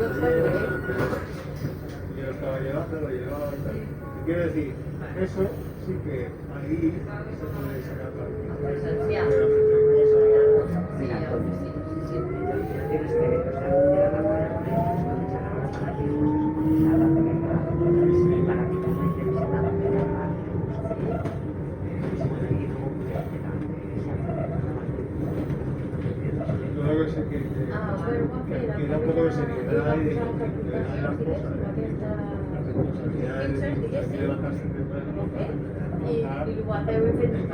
Yo estaba llevando, lo llevaba y tal. Y quiero decir, eso sí que ahí se puede sacar la Presencial. Sí, Mira, entonces, sí, sí. tienes que, o sea, llegar a poner con ellos, comenzar a hablar con ellos, escuchar la película, para que también te visiten a la película. Yo creo que sí que da un poco de seriedad y de las cosas. La responsabilidad de levantarse temprano, trabajar, Y lo hace muy feliz.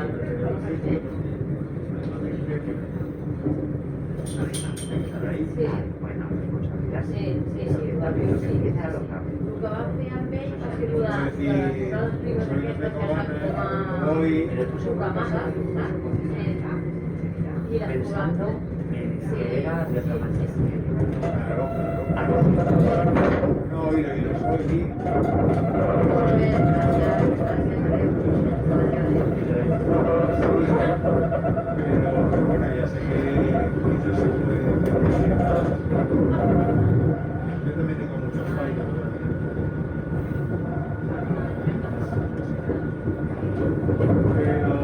Bueno, responsabilidad Sí, sí, sí, también sí. empieza a lograr. El que va a fer amb ell va ser la Es decir, les primes soy aquestes que una fan com a hoy, programada, i les Pensando que era de otra manera. claro, Algo no, y lo soy, pero bueno, ya sé que eso se puede hacer. Yo también tengo muchos fallos todavía. Pero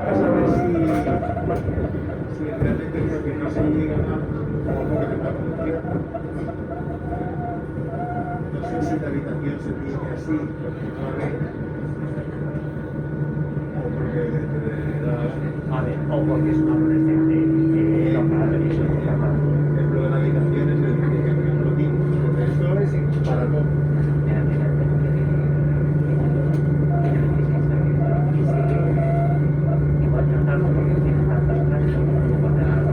a saber si realmente creo que no se llega a poco que me va a producir. No sé si la habitación se tiene así, porque no la ve, o porque le da A ver, o porque es un adolescente local, eso es capaz. el ejemplo de la habitación es el ejemplo típico. Esto es para todo. Igual tratarlo porque tiene tantas clases como para la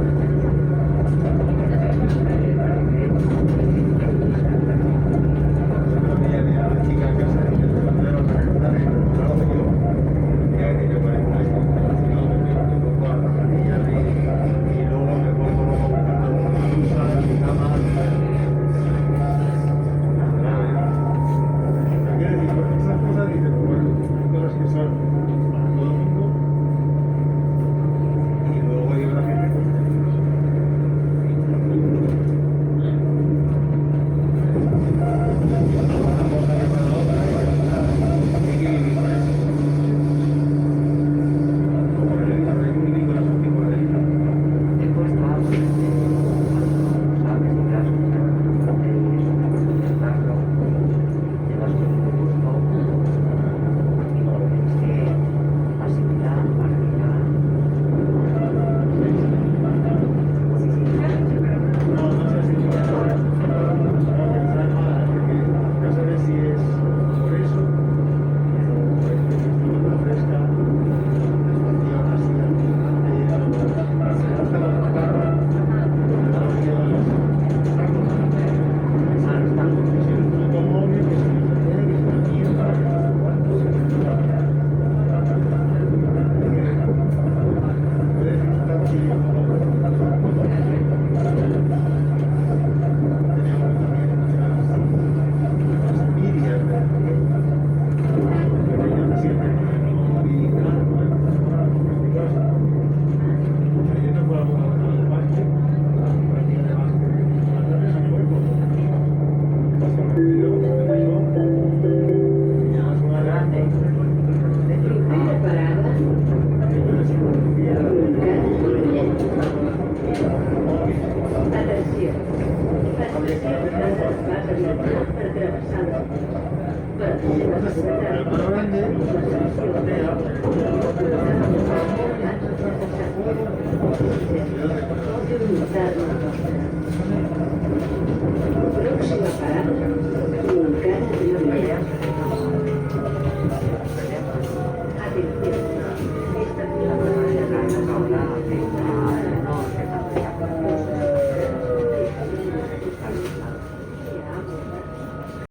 Gracias.